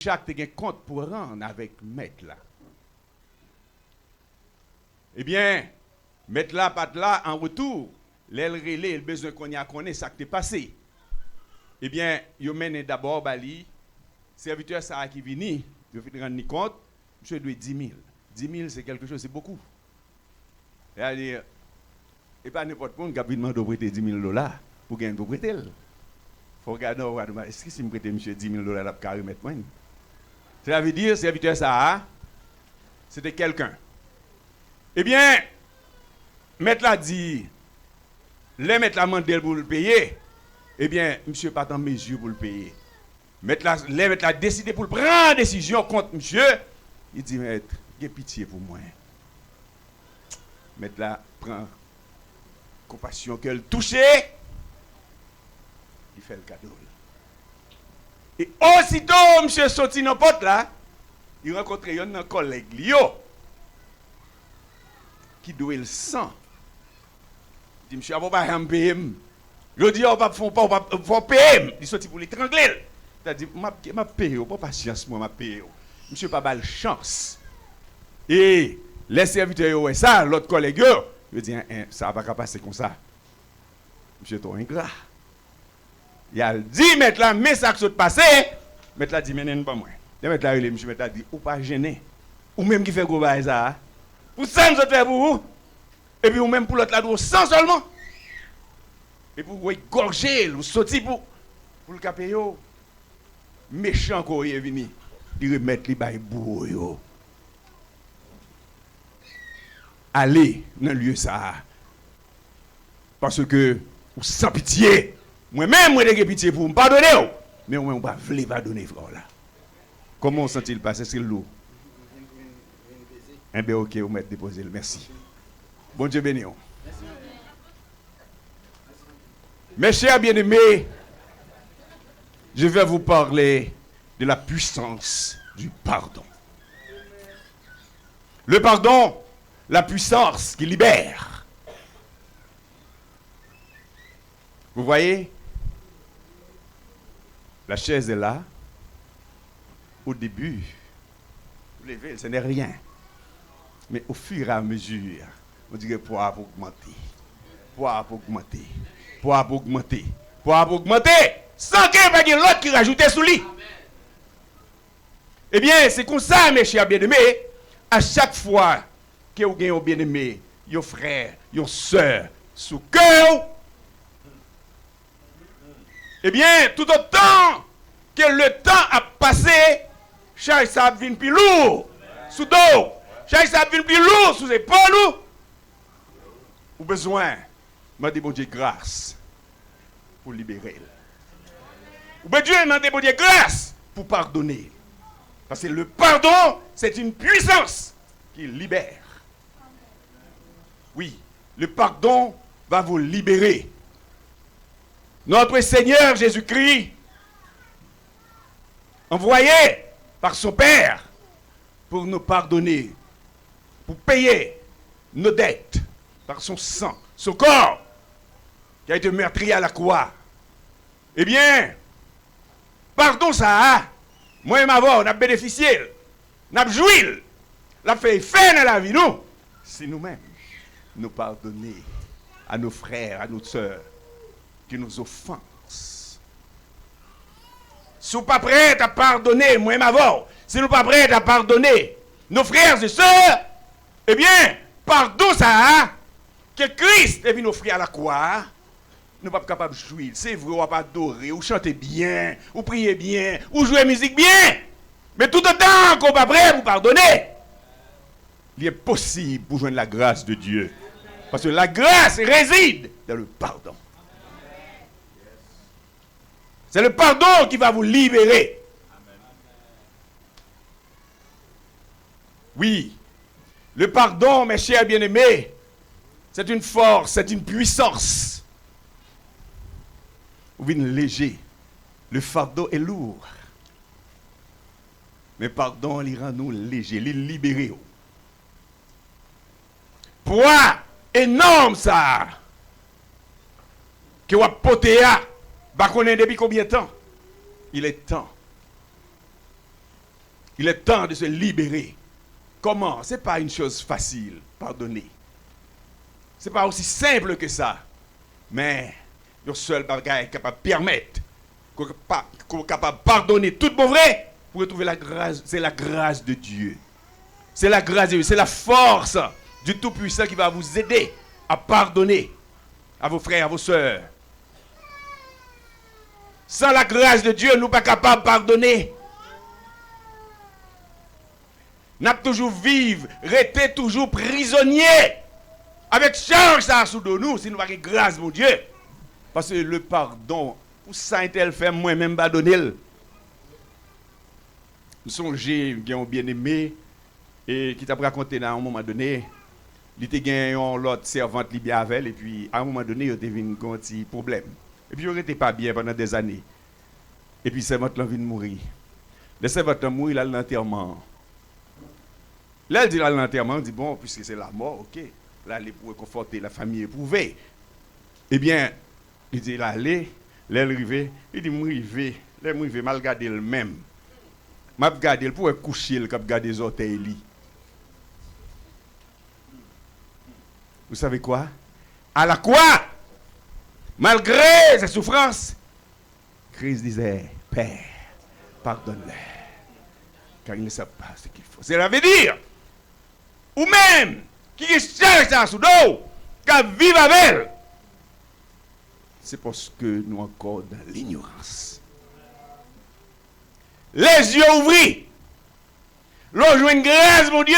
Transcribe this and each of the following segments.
Chaque te gen compte pour rendre avec maître là. Eh bien, maître là, pas là, en retour, l'aile relé, le besoin qu'on y a connaît, ça qui t'est passé. Eh bien, yo mène d'abord Bali, serviteur ça qui vini, yo fait rendre compte, monsieur doit 10 000. 10 000 c'est quelque chose, c'est beaucoup. C'est-à-dire, et pas n'importe qui qui a demandé de prêter 10 000 $ pour gagner pour prêter. Il faut regarder, est-ce que si je prête monsieur 10 000 $, il va remettre moi? Ça veut dire, serviteur ça, c'était quelqu'un. Eh bien, maître l'a dit, les maître l'a demandé pour le payer, eh bien, monsieur pas en mesure pour le payer. Maître l'a décidé pour prendre décision contre monsieur. Il dit, maître, il y a pitié pour moi. Maître là prend compassion qu'elle touchait, il fait le cadeau. Et aussitôt, monsieur sorti dans porte là, il rencontre un collègue Lio qui doit le sang. Il dit, monsieur, on va pas payer. Je dis, on va pas payer. Il sorti pour l'étrangler. Il a dit, je paye, pas patience, moi, je paye. Monsieur, pas de chance. Et les serviteurs, ça, l'autre collègue, il dit, ça va pas passer comme ça. Monsieur, toi, ingrat. Il a dit, mettre là, mais ça qui s'est passé, mettre là, dit, mais non, pas moi. Mettre là, monsieur, mettre là, dit, ou pas gêné. Ou même qui fait gros bail ça. Pour ça, nous autres faire pour vous. Et puis, ou même pour l'autre là, sans seulement. Et pour vous égorger, vous sortir pour le capé, méchant qu'on est venu, il remettre les bails bourreaux. Allez dans le lieu ça. Parce que, ou sans pitié, moi-même, moi, j'ai pitié pour me pardonner. Mais moi, on ne veut pas pardonner, frère là. Comment on sent-il passer? C'est lourd. Eh bien, ok, vous mettez déposé. Merci. Bon Dieu béni. Mes chers bien-aimés, je vais vous parler de la puissance du pardon. Le pardon, la puissance qui libère. Vous voyez, la chaise est là. Au début, vous levez, ce n'est rien. Mais au fur et à mesure, on dirait poids pour augmenter. Poids pour augmenter. Poids pour augmenter. Poids pour augmenter. Sans qu'il y ait l'autre qui rajoute sous lui. Eh bien, c'est comme ça, mes chers bien-aimés. À chaque fois que vous avez un bien-aimé, vos frères, vos soeurs, sous cœur, eh bien, tout autant que le temps a passé, chaque ça vient plus lourd sous dos, chaque ça vient plus lourd sous épaules. Ou besoin, m'a dit bon Dieu grâce pour libérer. Ou besoin m'a dit bon Dieu grâce pour pardonner. Parce que le pardon, c'est une puissance qui libère. Oui, le pardon va vous libérer. Notre Seigneur Jésus-Christ, envoyé par son Père pour nous pardonner, pour payer nos dettes par son sang, son corps qui a été meurtri à la croix. Eh bien, pardon ça, moi et ma voix, on a bénéficié, on a joui, on a fait effet dans la vie, nous, si nous-mêmes nous pardonner à nos frères, à nos sœurs qui nous offensent. Si nous ne sommes pas prêts à pardonner, moi et ma voix, si nous ne sommes pas prêts à pardonner nos frères et sœurs, eh bien, pardon ça, que Christ est venu offrir à la croix, nous ne sommes pas capables de jouir. C'est vrai, on va pas adorer, ou chanter bien, ou prier bien, ou jouer musique bien. Mais tout autant qu'on n'est pas prêt pour pardonner, il est possible pour joindre la grâce de Dieu. Parce que la grâce réside dans le pardon. C'est le pardon qui va vous libérer. Oui, le pardon, mes chers bien-aimés, c'est une force, c'est une puissance. Vous êtes léger. Le fardeau est lourd. Mais pardon, il rend nous légers, il libère. Poids énorme ça. Que vous avez porté à, depuis combien de temps? Il est temps Il est temps de se libérer. Comment? Ce n'est pas une chose facile, pardonner. Ce n'est pas aussi simple que ça. Mais le seul bagage capable de permettre qu'on est capable de pardonner tout bon vrai pour retrouver la grâce, c'est la grâce de Dieu. C'est la grâce de Dieu, c'est la force du Tout-Puissant qui va vous aider à pardonner à vos frères, à vos sœurs. Sans la grâce de Dieu, nous ne sommes pas capables de pardonner. Nous avons toujours vivre, rester toujours prisonnier. Avec charge ça sous nous, si nous n'avons pas de grâce, mon Dieu. Parce que le pardon, pour ça, tel fait moi-même pardonner. Nous songez, qui ont bien aimé, et qui t'a raconté à un moment donné, il était gagné l'autre servante libye avec, et puis à un moment donné, il était venu un petit problème. Et puis il n'était pas bien pendant des années. Et puis servante là vient de mourir. Le servante a mouru, il a l'enterrement. Là, il dit à l'enterrement, il dit bon, puisque c'est la mort, ok. Là, il pour conforter la famille éprouvée. Eh bien, il dit, là, allez, l'arrivée, il dit, m'rivé, l'arrivée, mal garder le même. M'a garder pour coucher le cap garder les orteils. Vous savez quoi? À la quoi? Malgré ses souffrances, Christ disait, Père, pardonne-les, car ils ne savent pas ce qu'il faut. Cela veut dire, ou même, qui cherche ça sous l'eau, qui vit avec elle, c'est parce que nous encore dans l'ignorance. Les yeux ouverts, l'on joue une grâce, mon Dieu,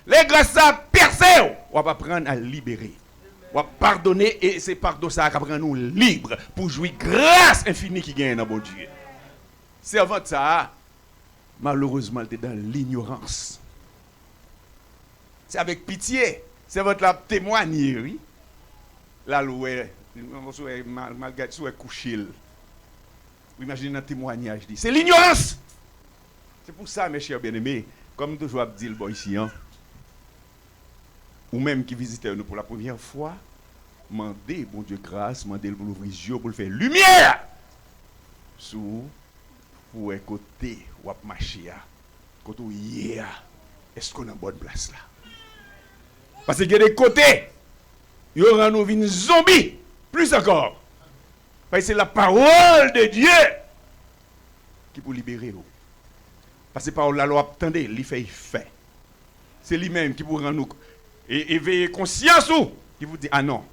les grâces à percer, on va apprendre à libérer. On va pardonner et c'est pardon ça qui rend nous libres pour jouir grâce infinie qui gagne dans mon Dieu. Servant ça, malheureusement, elle était dans l'ignorance. C'est avec pitié. Servant la témoigner, oui. Là, loué, malgré tout, couché. Vous imaginez un témoignage. C'est l'ignorance. C'est pour ça, mes chers bien-aimés, comme toujours dit le boy ici, hein, ou même qui visitait nous pour la première fois, mandez, bon Dieu grâce, mandez pour l'ouvrir les yeux, pour le faire lumière. Sous, pour un côté, ou à marcher, côté où est-ce qu'on a une bonne place là? Parce qu'il y a des côtés, il y aura nous une zombie, plus encore. Parce que c'est la parole de Dieu qui peut libérer vous. Parce que par la loi, attendez, il fait. C'est lui-même qui peut rendre nous éveiller conscience ou qui vous dit ah non,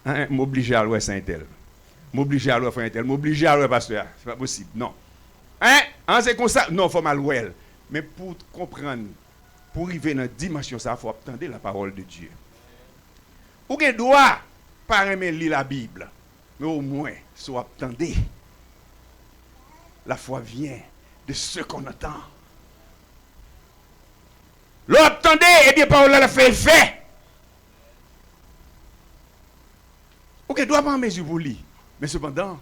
hein, m'obliger à l'ouer Saint-Tel, m'obliger à l'ouer Frère-Tel, m'obliger à l'ouer Pasteur, c'est pas possible, non. Hein, c'est comme ça, non, il faut mal louer. Mais pour comprendre, pour arriver dans la dimension, ça, il faut attendre la parole de Dieu. Ou qu'il doit pas aimer lire la Bible, mais au moins, soit attendez. La foi vient de ce qu'on entend. L'attendez, et bien, parole la fait effet. Ou qu'il doit pas en mesure pour lire, mais cependant,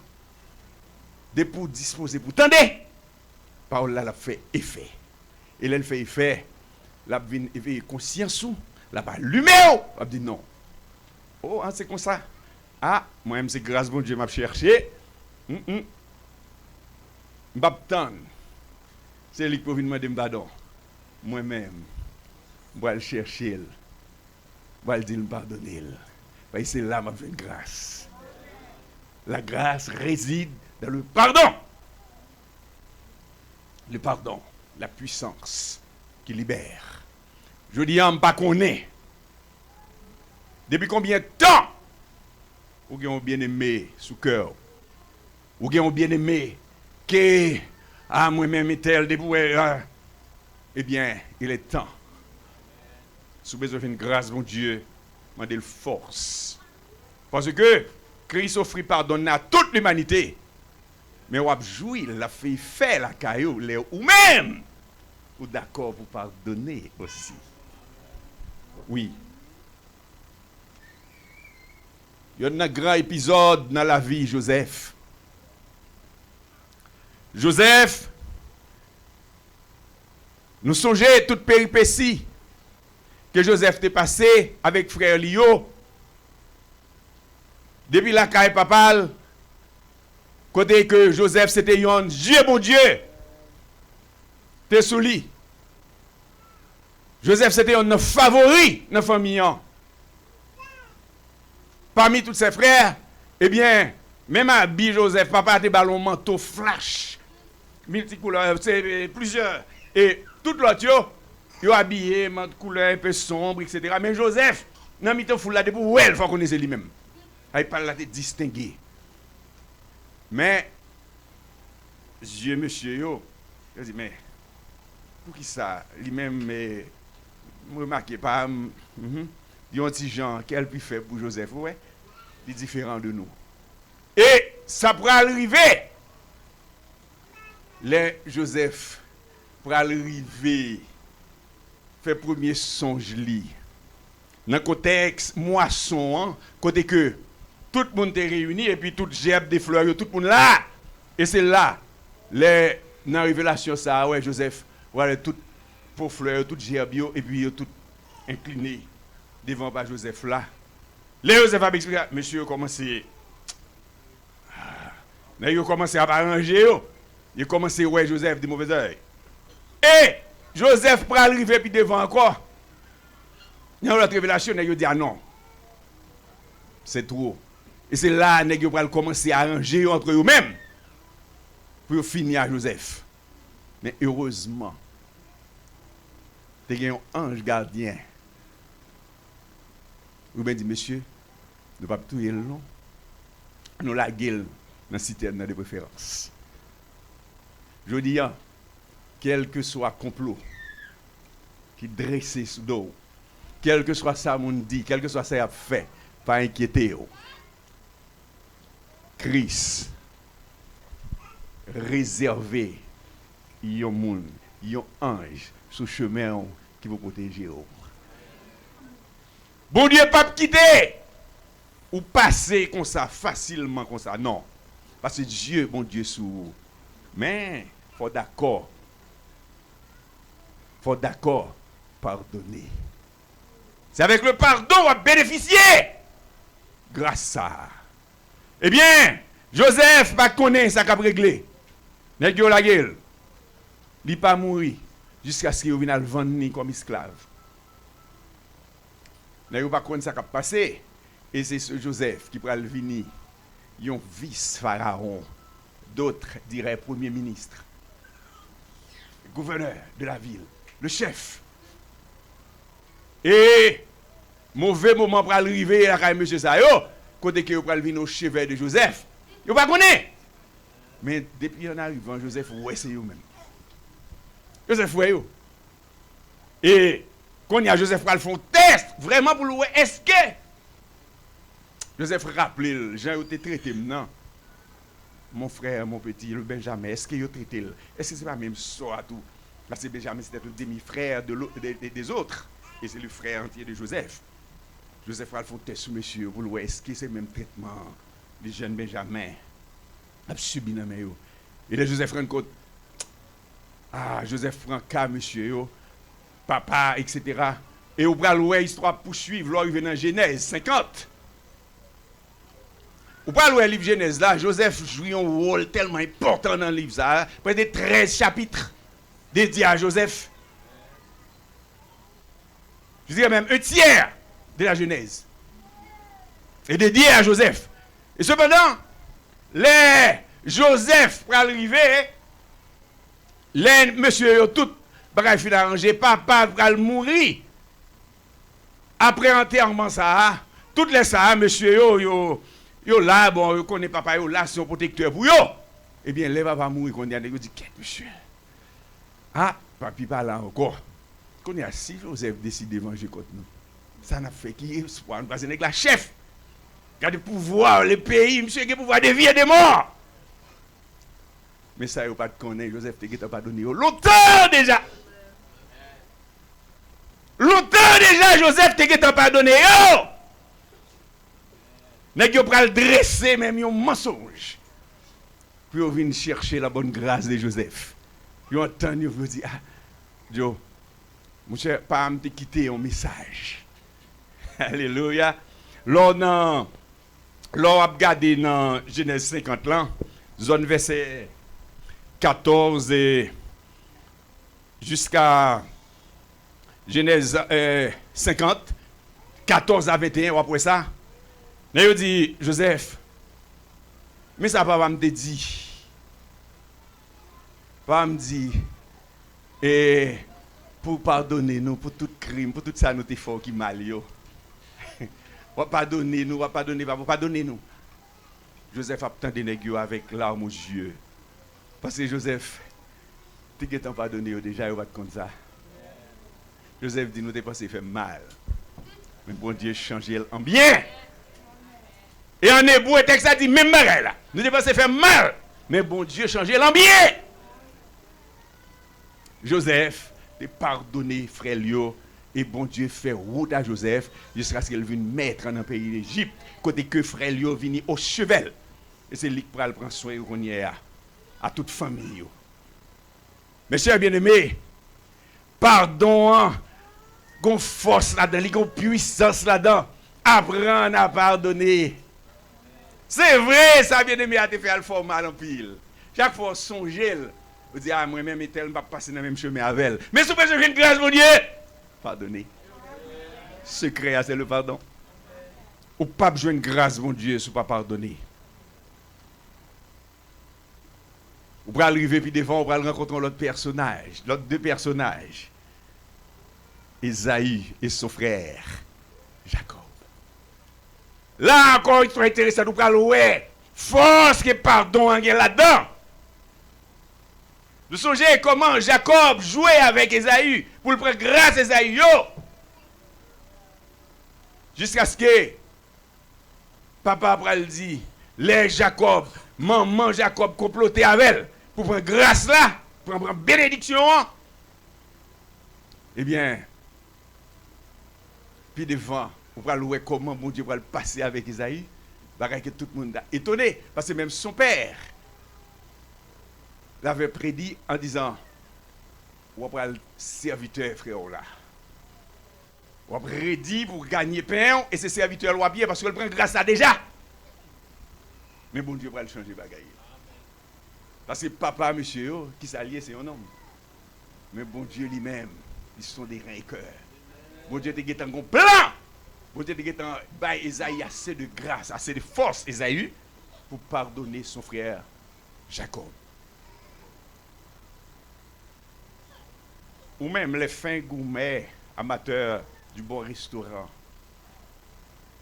de pour disposer pour attendez, parole la fait effet. Et là, elle fait effet. La vient éveiller conscience ou la pas lumière elle dit non. Oh, c'est comme ça. Ah, moi-même c'est grâce bon Dieu m'a cherché. M'attendre. C'est lui qui peut venir me demander pardon. Moi-même, je vais le chercher. Je vais le dire pardonner. Parce que c'est là ma vraie grâce. La grâce réside dans le pardon. Le pardon, la puissance qui libère. Je dis, on ne pas connaît. Depuis combien de temps vous avez bien aimé sous cœur? Vous avez bien aimé que moi-même tel déboué. Eh bien, il est temps. Sous besoin d'une grâce, mon Dieu, demandez le force. Parce que Christ offre pardon à toute l'humanité. Mais on a joué, il a fait la caillou, ou même, ou d'accord pour pardonner aussi. Oui. Il y a un grand épisode dans la vie de Joseph. Joseph, nous songeons toute péripétie que Joseph t'est passé avec frère Lio. Depuis la caille papale, côté que Joseph c'était un Dieu bon Dieu. t'es sous lui. Joseph, c'était un favori dans la famille. Parmi tous ses frères, eh bien, même habillé Joseph, papa a des ballons manteau flash, multicouleurs, c'est plusieurs. Et tout l'autre, ils ont habillé, manteau couleur un peu sombre, etc. Mais Joseph, dans le foule là, pour elle, il faut connaître lui-même. Il parle là de distinguer. Mais, Dieu, monsieur, je dis, mais, pour qui ça, lui-même, mais, remarquez pas, il y a un petit gens, qu'elle peut faire pour Joseph, ouais, il est différent de nous. Et ça pourra arriver, les Joseph, pour arriver, faire premier songe li. Dans le contexte moisson, côté que tout le monde est réuni et puis tout gerbe des fleurs, tout le monde là. Et c'est là, dans la révélation, ça, ouais, Joseph, voilà, tout pour fleurs, tout gerbe, et puis tout incliné devant pas Joseph là. Les Joseph a expliqué, monsieur, comment c'est. Il a commencé à arranger, il a commencé à ouais, Joseph de mauvais oeil. Et Joseph pour arriver puis devant encore. Il y a une autre révélation, il a dit ah non. C'est trop. Et c'est là qu'il va commencer à arranger entre eux-mêmes pour finir à Joseph. Mais heureusement, il y a un ange gardien. Vous me dites, monsieur, nous ne pouvons pas tout le long. Nous la gueule dans la citerne de préférence. Je dis, quel que soit le complot qui dresse sous dos, quel que soit ça mon dit, quel que soit ça a fait, pas inquiéter. Christ réservé un monde, un ange sur le chemin qui va protéger. Bon Dieu pas quitter ou passer comme ça facilement comme ça, non. Parce que Dieu, bon Dieu sous. Mais faut d'accord. Faut d'accord pardonner. C'est avec le pardon qu'on va bénéficier grâce à ça. Eh bien, Joseph pas connaît ça qu'a réglé. Nèg yo la gueule. Il pas mourir jusqu'à ce qu'il vienne le vendre comme esclave. Nèg yo pas connaît ça qu'a passé et c'est ce Joseph qui va venir un vice-pharaon, d'autres diraient premier ministre, gouverneur de la ville, le chef. Et mauvais moment pour arriver à monsieur Sayo, côté que vous allez venir au chevet de Joseph, vous pas connaître. Mais depuis on arrive en Joseph, ouais c'est vous même. Joseph ouais yo. Et quand il y a Joseph va le faire test vraiment pour le voir est-ce que Joseph rappelé Jean était traité non. Mon frère, mon petit, le Benjamin, est-ce qu'il a traité? Est-ce que c'est pas même ça à tout? Parce que Benjamin c'était le demi-frère des autres. Et c'est le frère entier de Joseph. Joseph va le faire test sur monsieur pour le voir est-ce que c'est le même traitement des jeunes Benjamin a subi dans mes. Et là Joseph rend compte. Ah, Joseph prend cas monsieur yo, papa, etc. Et au bras l'ouest, histoire poursuivre, là, il vient dans Genèse 50. Au bras l'ouest, le livre Genèse là, Joseph joue un rôle tellement important dans le livre ça, près de 13 chapitres dédiés à Joseph. Je dirais même un tiers de la Genèse est dédié à Joseph. Et cependant, les Joseph pour arriver, les monsieur tout bagay fin arrangé, papa va mourir. Après enterrement ça, toutes les ça monsieur yo là bon, yo connaît papa yo là son protecteur pour yo. Eh bien, les papa mourir qu'on dit qu'est monsieur. Ah, papi pas là encore. Qu'on est assis, Joseph décide de venger contre nous. Ça n'a fait qui espoir parce que la chef qui a le pouvoir, le pays, monsieur qui a le pouvoir de vie et de mort. Mais ça, il n'y a pas de connaître. Joseph te pas donné. Longtemps déjà. Longtemps déjà, Joseph te pas donné. Nèg yo pral dresser même un mensonge. Puis on vient chercher la bonne grâce de Joseph. Yo entend yo veut dire ah Joe, mon cher pas me quitter un message. Alléluia. L'on a regardé dans Genèse 50 là, zone verset 14 et jusqu'à Genèse 50, 14 à 21, ou après ça. Il dit, Joseph, mais ça papa me dit, papa me dit, et pour pardonner nous, pour tout crime, pour tout ça, nous t'es fort qui mal yo. On va pardonner nous, on va pardonner, papa, pardonner nous. Joseph a attendu les nègres avec larmes aux yeux. Parce que Joseph, tu t'es pardonné déjà, il va te compte ça. Joseph dit, nous t'es passé fait mal. Mais bon Dieu changé en bien. Et en hébreu, le texte a dit, même pareil là. Nous t'es passé fait mal. Mais bon Dieu changé en bien. Joseph t'es pardonné, frère Lio. Et bon Dieu fait route à Joseph jusqu'à ce qu'il vienne mettre dans le pays d'Égypte. Côté que frère Lio vini au chevel. Et c'est lui qui prend soin à toute famille. Mes chers bien-aimés, pardon, gon force là-dedans, gon puissance là-dedans. Apprendre à pardonner. C'est vrai, ça bien-aimé a te fait le format en pile. Chaque fois songer, vous dites, ah, moi-même, et tel, je ne vais pas passer dans le même chemin avec elle. Mais si vous avez une grâce, mon Dieu, pardonnez. Secret, c'est le pardon. Ou pas besoin de grâce, mon Dieu, si vous ne pas pardonner. Vous pouvez arriver puis devant, vous pouvez rencontrer l'autre personnage, l'autre deux personnages. Esaü et son frère, Jacob. Là encore, il faut intéressant, nous pouvons louer. Force que pardon là-dedans. Vous songez comment Jacob jouait avec Esaü pour le prendre grâce à Esaü. Jusqu'à ce que papa Pral dit, les Jacob, maman Jacob complotait avec elle pour prendre grâce là, pour prendre bénédiction. Eh bien, puis devant, on va louer comment mon Dieu va le passer avec Esaü. Bagaille que tout le monde a étonné, parce que même son père l'avait prédit en disant, on va le serviteur frère là. On va prédit pour gagner pain et ses serviteurs l'ont bien parce qu'il prend grâce à déjà. Mais bon Dieu va le changer bagaille. Parce que papa, monsieur, qui s'allie, c'est un homme. Mais bon Dieu lui-même, ils sont des vainqueurs. Bon Dieu te un bon plan. Bon Dieu te bah Esaü assez de grâce, assez de force, Esaü, pour pardonner son frère Jacob. Ou même les fins gourmets amateurs du bon restaurant.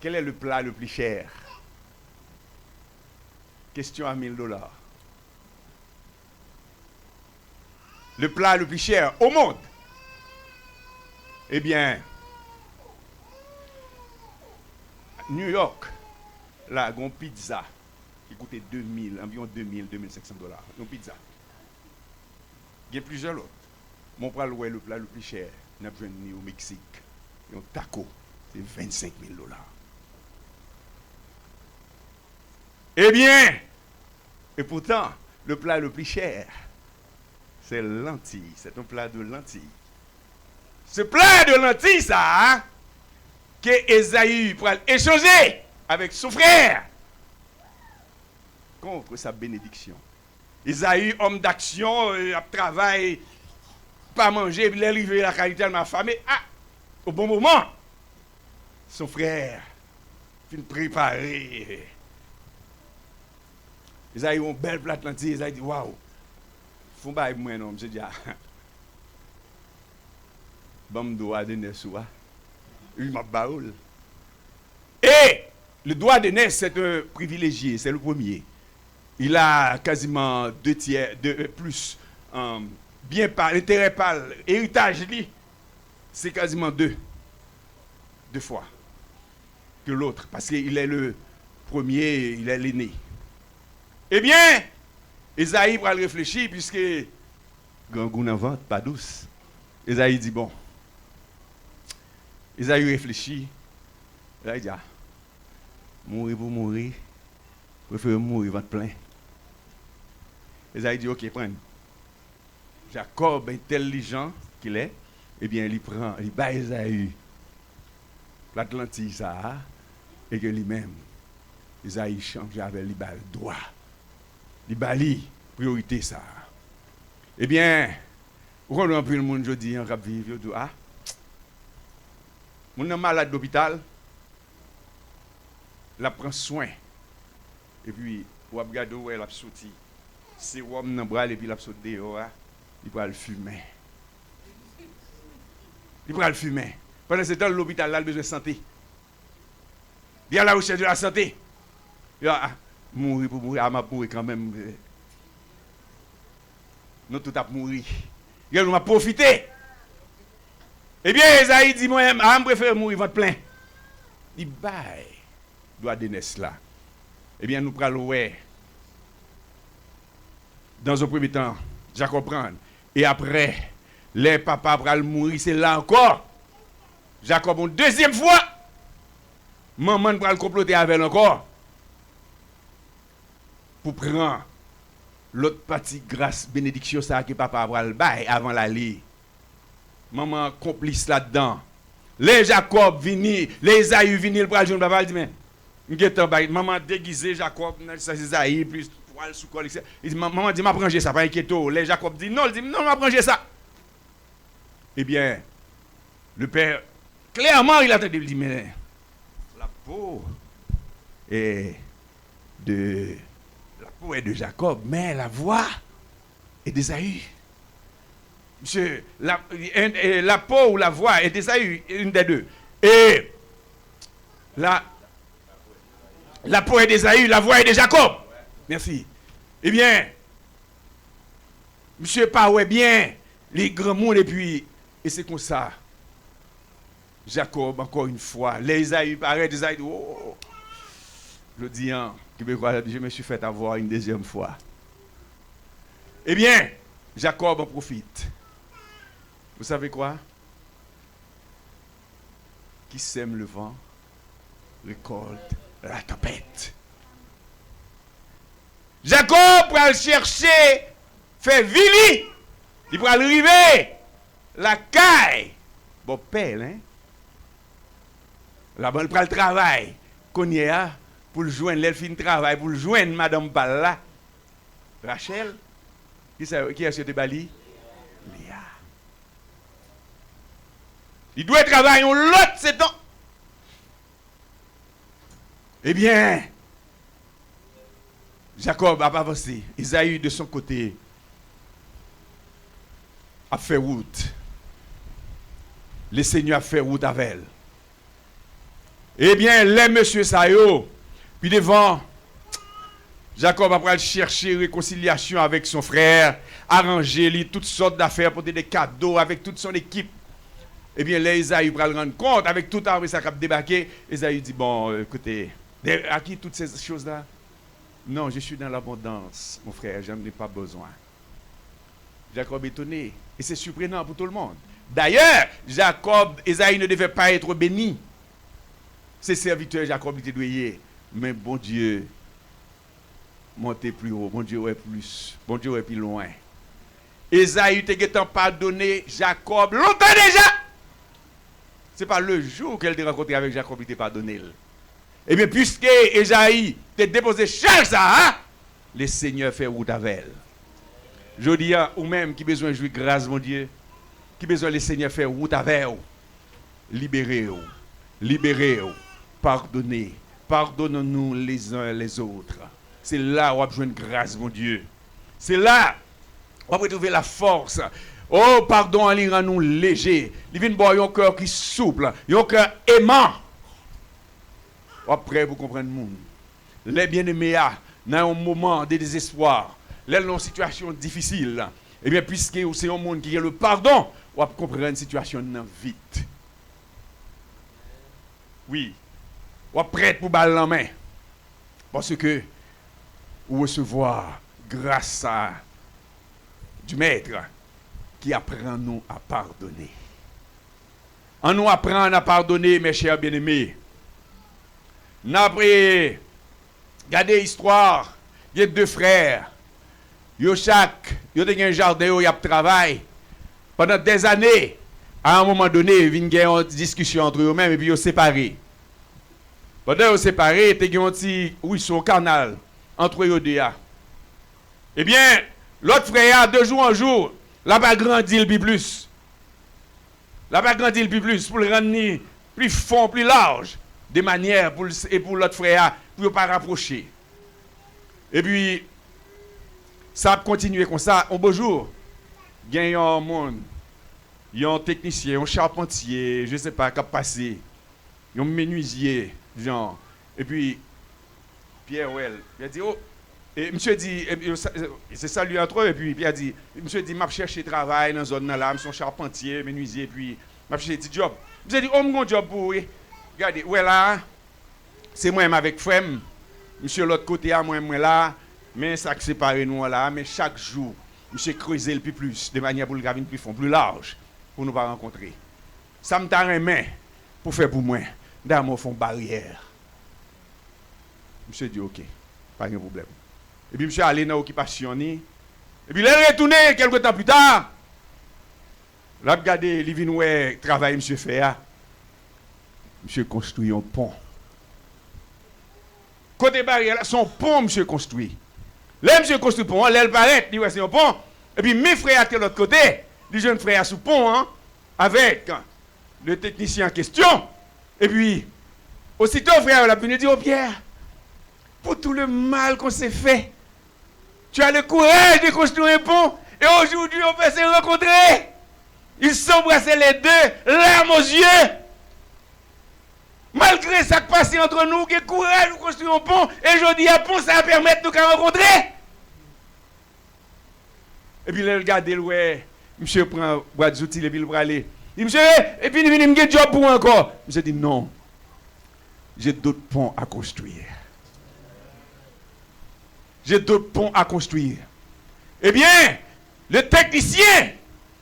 Quel est le plat le plus cher? Question à $1000. Le plat le plus cher au monde. Eh bien, New York, là, une pizza qui coûtait environ 2500 $. Une pizza. Il y a plusieurs autres. Mon plat, le plat le plus cher, nous avons venu au Mexique. Un taco, c'est 25 000 $. Eh bien, et pourtant, le plat le plus cher, c'est lentilles. C'est un plat de lentilles. Ce plat de lentilles, ça, hein, que Esaü pourra échanger avec son frère contre sa bénédiction. Esaü, homme d'action, travail, pas manger, il est arrivé à la qualité de ma femme. Ah, au bon moment, son frère finit préparer. Esaü a une belle plate lentilles. Esaü dit waouh, faut pas moi non, je dis ah, bon doigt de Nessoua. Il m'a baoul. Et le doigt de Nes, c'est un privilégié, c'est le premier. Il a quasiment 2 tiers, plus, bien par, intérêt par, héritage, c'est quasiment 2 fois que l'autre, parce qu'il est le premier, il est l'aîné. Eh bien, Esaü va réfléchir, puisque grand goût n'en vente, pas douce. Esaü dit bon. Esaü réfléchit. Là, il dit, ah, mourir pour mourir, préfère mourir ventre plein. Esaü dit, ok, prends. Jacob, intelligent qu'il est, eh bien, il prend, il bat Esaü l'Atlantique, ça, et que lui-même, Esaü change avec lui, le droit. Il bat lui, priorité, ça. Eh bien, On a un peu le monde aujourd'hui en cap vivre, yo ah. Mon malade d'hôpital, la prend soin. Et puis ou regarder où elle a sorti. C'est homme dans bras et puis la saute dehors, il va le fumer. Il va le fumer. Pendant ce temps l'hôpital a besoin de santé. Il y a la recherche de la santé. Il a mourir pour mourir, m'a mourir quand même. Nous tout a mourir. Il nous a profité. Eh bien, Esaïe dit moi, je préfère mourir votre plein. Il baille doit donner cela. Eh bien, nous prenons ouais. Dans un premier temps, Jacob prend. Et après, les papas pral mourir, c'est là encore. Jacob une deuxième fois. Maman pral comploter avec elle encore. Pour prendre l'autre partie grâce, bénédiction, ça que papa pral bail avant l'aller. Maman complice là-dedans. Les Jacob vini, les Esaïe vini, le pral jeune papa dit mais maman déguisé Jacob, ça Esaïe plus poil sous col. Il dit maman dit m'a prendre ça pas inquiéto. Les Jacob dit non, il dit non m'a prendre ça. Eh bien, le père clairement il a entendu, il dit mais la peau est de Jacob, mais la voix est d'Esaïe. Monsieur, la peau ou la voix est d'Esaïe, une des deux. Et la peau est d'Esaïe, la voix est de Jacob. Merci. Eh bien, monsieur parle bien les grands mondes et puis, et c'est comme ça. Jacob, encore une fois, les Esaïe paraît, Esaïe, oh, je dis, hein, je me suis fait avoir une deuxième fois. Eh bien, Jacob en profite. Vous savez quoi? Qui sème le vent récolte la tempête. Jacob va chercher, faire vili. Il va arriver la caille. Bon, pelle, hein? La bonne prend le travail. Qu'on y a pour le joindre, l'elfine travail, pour le joindre Madame Balla. Rachel, qui a acheté Bali? Léa. Il doit travailler en l'autre, c'est temps. Eh bien, Jacob a avancé. Esaïe, de son côté, a fait route. Le Seigneur a fait route avec elle. Eh bien, les messieurs Sayo, puis devant, Jacob a chercher réconciliation avec son frère, arranger toutes sortes d'affaires, porter des cadeaux avec toute son équipe. Eh bien, les Esaïe va le rendre compte avec tout l'armée ça a débarqué. Esaïe dit bon, écoutez, à qui toutes ces choses-là? Non, je suis dans l'abondance, mon frère, je n'en ai pas besoin. Jacob est étonné, et c'est surprenant pour tout le monde. D'ailleurs, Esaïe ne devait pas être béni. Ses serviteurs, Jacob était doué. Mais bon Dieu, montez plus haut, bon Dieu est plus, bon Dieu est plus loin. Esaïe t'a pardonné Jacob longtemps déjà. Ce n'est pas le jour qu'elle t'a rencontré avec Jacob, il t'a pardonné. Eh bien, puisque Esaïe t'a déposé charge ça, hein, le Seigneur fait route avec elle. Je dis à ou même qui besoin de jouir grâce, mon Dieu, qui besoin le Seigneur faire route avec vous, libérez-vous, pardonnez, pardonnons-nous les uns les autres. C'est là où on a besoin de grâce, mon Dieu. C'est là où on va trouver la force. Oh, pardon, il rend nous légers. Il vient boire un cœur qui souple, un cœur aimant. Après, vous comprenez le monde. Les bien-aimés, dans un moment de désespoir, dans une situation difficile, eh bien, puisque c'est un monde qui a le pardon, on va comprendre une situation vite. Oui, on va prêt pour balle en main. Parce que, ou recevoir grâce à du Maître qui apprend nous à pardonner. En nous apprendre à pardonner, mes chers bien-aimés. N'après, regardez l'histoire, il y a deux frères. Ils chaque, ils ont un jardin où ils travaillent. Pendant des années, à un moment donné, il y a une discussion entre eux-mêmes et puis ils sont séparés. Pendant qu'ils sont séparés, il y a un petit ruisseau, canal entre eux deux. Eh bien, l'autre frère, de jour en jour, Là-bas, grandir le plus. Là-bas, grandir le plus pour le rendre plus fond, plus large. De manière pour l'autre frère, pour ne pas rapprocher. Et puis, ça a continué comme ça. Un beau jour, il y a un monde, il y a un technicien, un charpentier, je ne sais pas, qui a passé, un menuisier, genre. Et puis, Pierre Well, il a dit, oh, et monsieur dit, c'est salué entre eux, et puis il a dit, monsieur dit, m'a cherché travail dans une zone là, je suis charpentier, menuisier, puis m'a cherché un job. Monsieur dit, oh, mon job pour vous. Regardez, ouais là, c'est moi avec Frem, monsieur l'autre côté à moi là, mais ça qui sépare nous là, mais chaque jour, monsieur creuser le plus, de manière pour le graviner plus fond, plus large, pour nous pas rencontrer. Ça me t'a remis pour faire pour moi, dans mon fond barrière. Monsieur dit, ok, pas de problème. Et puis monsieur allé dans l'occupation, et puis il est retourné quelques temps plus tard. Là, regardez, il vient ouais, travail monsieur fait. Monsieur construit un pont. Côté barrière, son pont, monsieur construit. Là, monsieur construit un pont, là, il paraît, il dit, c'est un pont. Et puis mes frères de l'autre côté, les jeunes frères sous pont, hein, avec le technicien en question. Et puis, aussitôt, frère, il a venu dire, oh Pierre, pour tout le mal qu'on s'est fait, tu as le courage de construire un pont, et aujourd'hui, on peut se rencontrer. Ils s'embrassaient les deux, larmes aux yeux. Malgré ça qui passe entre nous, quel courage de construire un pont, et je dis à pont, ça va permettre de nous rencontrer. Et puis, il regarde, ouais, monsieur prend boîte d'outils, et puis il va aller. Il dit, monsieur, et puis il vient me job pour encore. Monsieur dit, non, j'ai d'autres ponts à construire. J'ai d'autres ponts à construire. Eh bien, le technicien,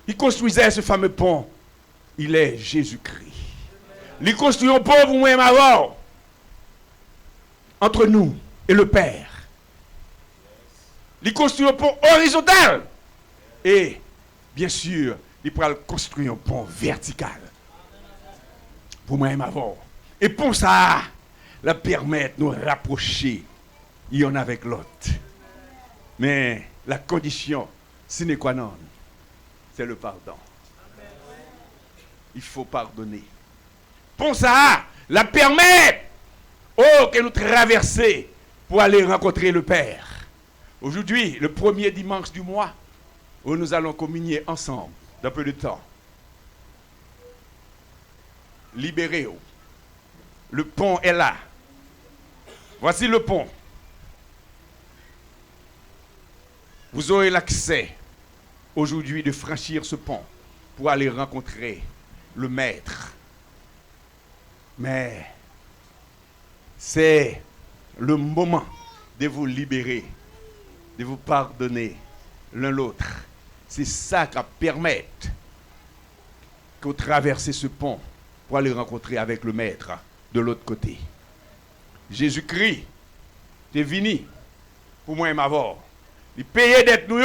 il construisait ce fameux pont. Il est Jésus-Christ. Il construit un pont pour moi-même avant. Entre nous et le Père. Il construit un pont horizontal. Et, bien sûr, il pourra construire un pont vertical. Pour moi-même avant. Et pour ça, la permettre de nous rapprocher l'un avec l'autre. Mais la condition sine qua non, c'est le pardon. Il faut pardonner. Pour ça, la permettre que nous traverser pour aller rencontrer le Père. Aujourd'hui, le premier dimanche du mois, où nous allons communier ensemble, dans peu de temps. Libérez-vous. Le pont est là. Voici le pont. Vous aurez l'accès aujourd'hui de franchir ce pont pour aller rencontrer le Maître. Mais c'est le moment de vous libérer, de vous pardonner l'un l'autre. C'est ça qui permet que vous traversez ce pont pour aller rencontrer avec le Maître de l'autre côté. Jésus-Christ est venu pour moi et ma voix. Il paye d'être nous.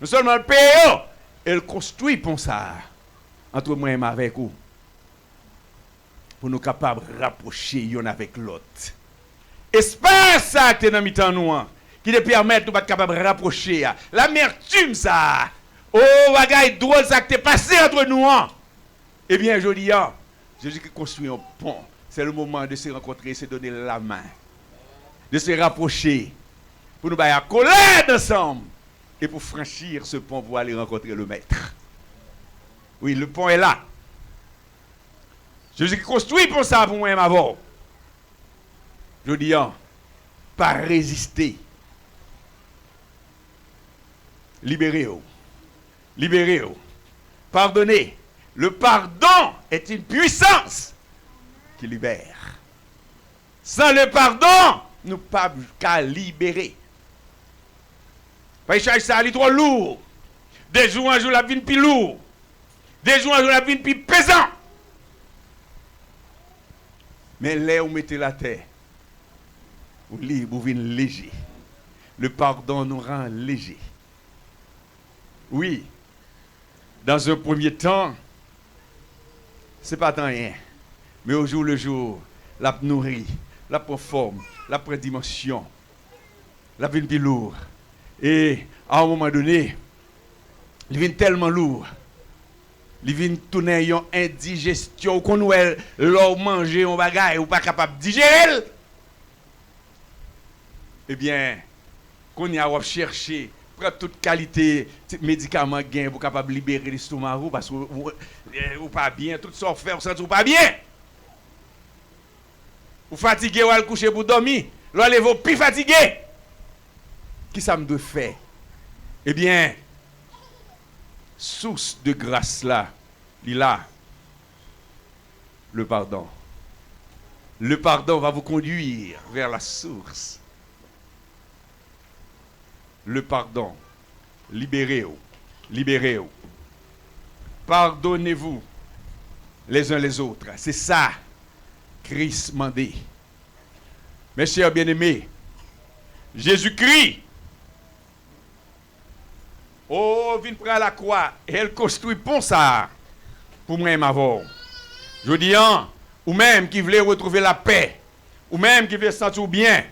Nous seulement le paye. Et il construit pour ça. Entre moi et ma avec vous. Pour nous capables de rapprocher l'un avec l'autre. Espace ça qui est dans mi-temps nous. Qui te permet de nous être capables de rapprocher. L'amertume ça. Oh, bagaille drôle ça qui est passé entre nous. Eh bien, je dis, Jésus qui construit un pont. C'est le moment de se rencontrer, de se donner la main. De se rapprocher. Pour nous battre à colère ensemble. Et pour franchir ce pont pour aller rencontrer le Maître. Oui, le pont est là. Jésus qui construit pour ça pour moi-même avant. Je dis, pas résister. Libérez-vous. Libérez-vous. Pardonnez. Le pardon est une puissance qui libère. Sans le pardon, nous ne pouvons pas qu'à libérer. Parce que ça est trop lourd. Des jours en jour, la vie plus lourd. Des jours en jour, la vie plus pesant. Mais là où vous mettez la terre, vous libre, vous venez léger. Le pardon nous rend léger. Oui, dans un premier temps, ce n'est pas tant rien. Mais au jour le jour, la nourrit, la forme, la dimension, la vie plus lourde. Et à un moment donné, Il vient tellement lourd. Il vient tourner une indigestion. Qu'on ou l'or manger un bagage ou pas capable de digérer. Eh bien, qu'on y a cherché, prendre toute qualité médicaments gain pour capable libérer l'estomac parce que ou pas bien, tout ça fait, vous sentez pas bien. Vous fatigué ou aller coucher pour dormir, l'enlève plus fatigué. Qui ça me doit faire? Eh bien, source de grâce là, il a le pardon. Le pardon va vous conduire vers la source. Le pardon. Libérez-vous. Libérez-vous. Pardonnez-vous les uns les autres. C'est ça, Christ m'a dit. Mes chers bien-aimés, Jésus-Christ, vient prendre la croix et elle construit pont ça pour moi-même avant. Je dis, ou même qui voulait retrouver la paix, ou même qui veut se sentir bien,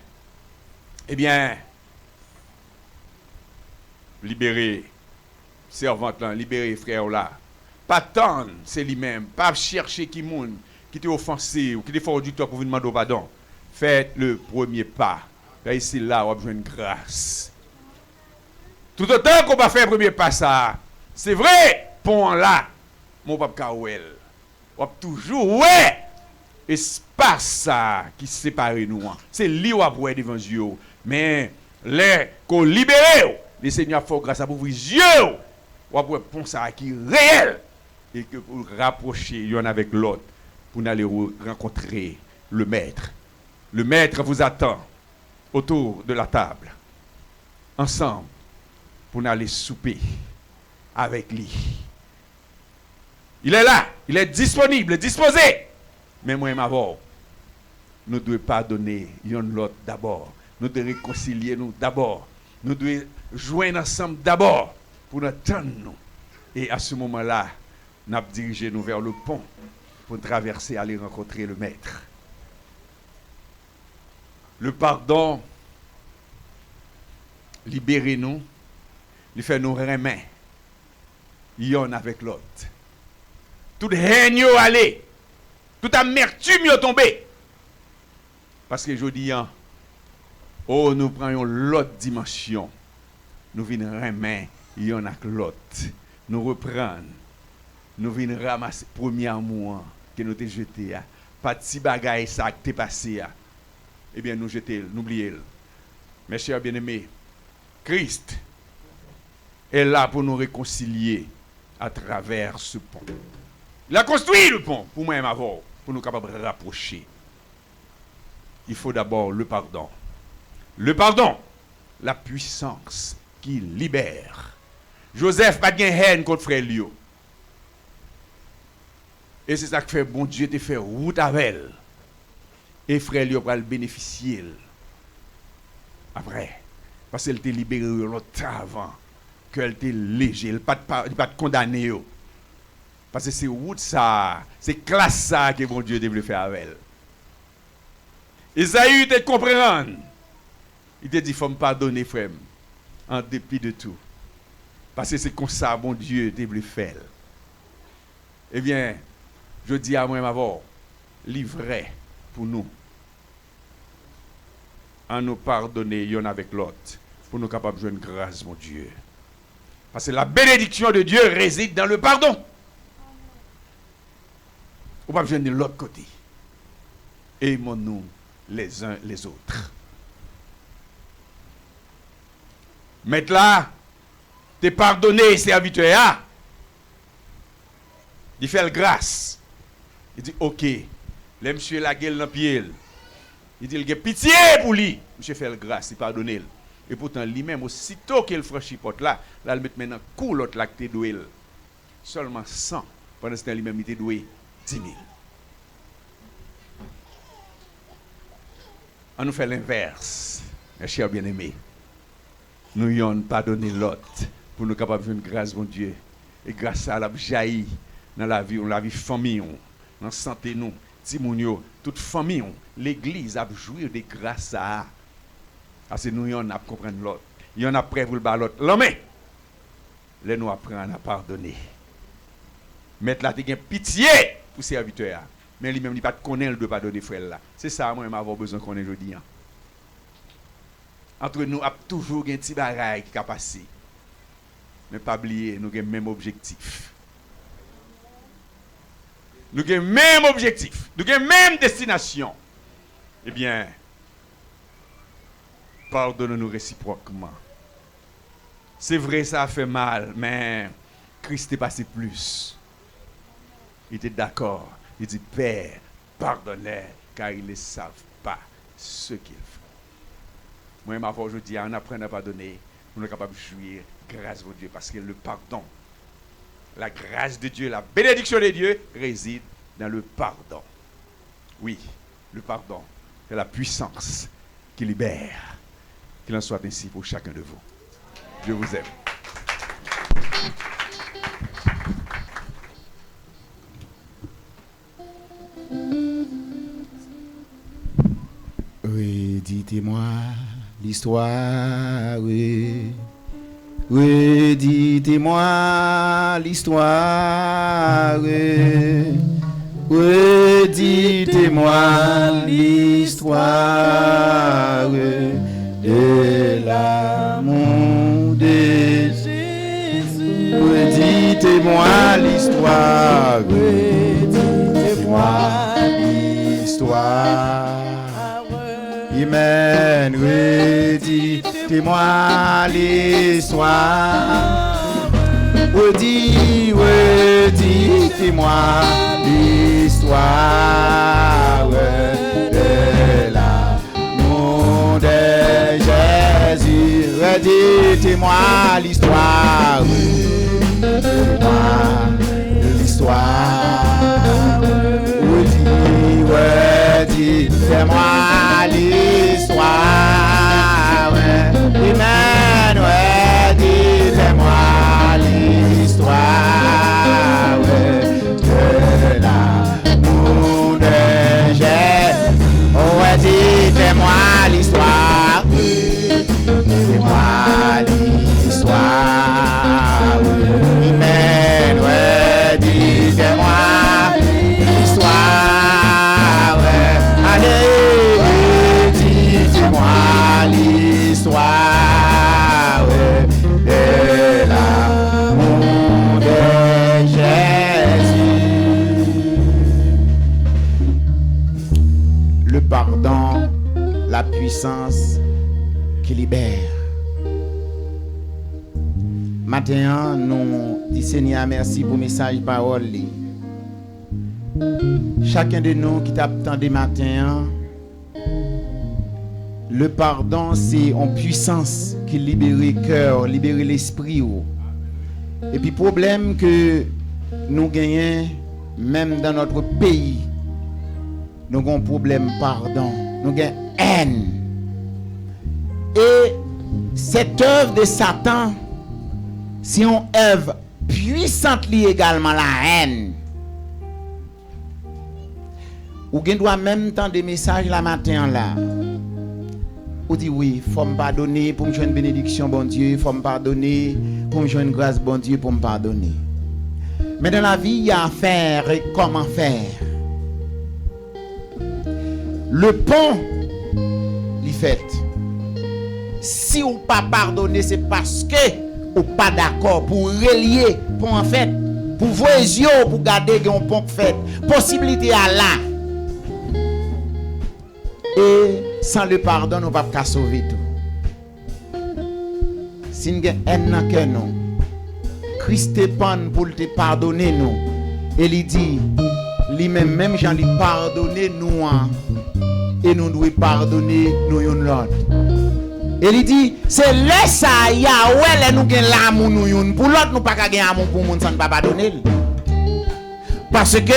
eh bien, libérer servante là, libérer frère là. Pas tant, c'est lui-même. Pas chercher qui moun, qui t'a offensé ou qui t'a fait du tort pour vous demander pardon. Faites le premier pas. Et ici là, on va besoin de grâce. Tout autant qu'on va faire le premier pas ça, c'est vrai, pont là, mon papa Kawel. On va toujours, ouais, espace ça qui sépare nous. C'est lui qui va voir devant Dieu. Mais, les qu'on libère, les seigneurs font grâce à vous, les yeux, on va voir pont ça qui est réel. Et que pour rapprocher l'un avec l'autre, pour aller rencontrer le maître. Le maître vous attend autour de la table, ensemble, pour aller souper avec lui. Il est là, il est disponible, disposé. Mais moi et ma voix, nous devons pardonner l'un l'autre d'abord. Nous devons réconcilier nous d'abord. Nous devons joindre ensemble d'abord pour nous attendre nous. Et à ce moment-là, nous avons dirigé nous vers le pont pour traverser, aller rencontrer le maître. Le pardon, libérez-nous, il fait nous remettre, y'en avec l'autre. Tout haine aller, toute amertume tomber. Parce que je dis, nous prenons l'autre dimension, nous venons remettre, y'en avec l'autre, nous reprendre. Nous venons ramasser le premier amour que nous avons jeté. Pas de petit bagaille ça qui est passé. Eh bien, nous jetons, n'oubliez le. Mes chers bien-aimés, Christ est là pour nous réconcilier à travers ce pont. Il a construit le pont pour moi-même avant, pour nous capables de rapprocher. Il faut d'abord le pardon. Le pardon, la puissance qui libère. Joseph n'a pas de haine contre frère Lio. Et c'est ça que fait bon Dieu te fait route avec elle. Et frère Lio va le bénéficier. Après. Parce qu'elle t'a libéré l'autre avant. Qu'elle t'a léger. Elle ne pas te condamner. Parce que c'est route ça. C'est classe ça que bon Dieu te faire avec elle. Esaü te comprendre. Il te dit, il faut me pardonner, frère. En dépit de tout. Parce que c'est comme ça, bon Dieu te faire. Eh bien, je dis à moi-même avant, livré pour nous, à nous pardonner l'un avec l'autre, pour nous capables de jouer une grâce, mon Dieu. Parce que la bénédiction de Dieu réside dans le pardon. On ne peut pas jouer de l'autre côté. Aimons-nous les uns les autres. Maintenant, t'es pardonné, serviteur. Il fait la grâce. Il dit, ok, le monsieur la gueule dans le pied. Il dit, il a pitié pour lui. Monsieur fait la grâce, il pardonne. Et pourtant, lui-même, aussitôt qu'il franchit porte là, il met maintenant coup l'autre là qui est doué. Seulement 100. Pendant ce temps, lui-même, il était doué 10 000. On nous fait l'inverse, mes chers bien-aimés. Nous y avons pardonné l'autre pour nous capables de faire une grâce, mon Dieu. Et grâce à la jaillit dans la vie famille. Dans la santé, nous, Timounio, toute famille, l'église a joué de grâce à. Parce que nous, on a compris l'autre. Il y en a prêt pour le bas l'autre. L'homme, les nous apprendre à pardonner. Mettre là, tu as pitié pour serviteur. Mais lui-même, il n'a pas de connaître de pardonner frère là. C'est ça, moi, je avoir besoin de connaître aujourd'hui. Entre nous, il y a toujours un petit bagaille qui a passé. Mais pas oublier, nous avons le même objectif. Nous avons le même objectif. Nous avons la même destination. Eh bien, pardonnons-nous réciproquement. C'est vrai, ça a fait mal, mais Christ est passé plus. Il était d'accord. Il dit, Père, pardonne-les, car ils ne savent pas ce qu'ils font. Moi, ma foi aujourd'hui, on apprend à pardonner. On est capable de jouir grâce à Dieu, parce que le pardon, la grâce de Dieu, la bénédiction de Dieu réside dans le pardon. Oui, le pardon, c'est la puissance qui libère. Qu'il en soit ainsi pour chacun de vous. Je vous aime. Oui, dites-moi l'histoire, oui. Oui, dites-moi l'histoire, oui. Oui, dites-moi l'histoire de l'amour de Jésus. Oui, dites-moi l'histoire, oui, dites-moi l'histoire. Amen, oui, dites-moi l'histoire. Oui, dites-moi l'histoire de l'amour de Jésus. Oui, dites-moi l'histoire. Dites-moi l'histoire. Oui, dites-moi l'histoire. Amen, ouais, dites-moi l'histoire de l'amour de Jésus. Oh, ouais, dites-moi l'histoire. Dites-moi l'histoire. Amen, ouais, dites-moi l'histoire. Allez, dites-moi l'histoire de l'amour de Jésus. Le pardon, la puissance qui libère. Maintenant, nous disons Seigneur merci pour le message parole. Chacun de nous qui t'attend des matins, le pardon, c'est en puissance qui libère le cœur, libère l'esprit. Et puis, problème que nous gagnons, même dans notre pays, nous avons un problème pardon, nous avons haine. Et cette œuvre de Satan, c'est une œuvre puissante liée également à la haine. Ou bien doit même temps des messages la matin là. Ou dit oui, faut me pardonner pour me joindre bénédiction bon Dieu, faut me pardonner pour me joindre grâce bon Dieu pour me pardonner. Mais dans la vie, il y a à faire et comment faire. Le pont, il fait. Si ou pas pardonner, c'est parce que ou pas d'accord pour relier, pour en fait, pour voir les yeux, pour garder un pont fait. Possibilité à là. Et sans le pardon, nous ne pouvons pas sauver tout. Si nous avons un cœur, Christ est pour te pardonner nous. Et il dit, lui-même, même Jean lui pardonner nous. Et nous devons pardonner nous l'autre. Et il dit, c'est là ça, Yahweh, nous avons l'amour nous. Pour l'autre, nous ne pouvons pas gagner l'amour pour nous sans pas pardonner. Parce que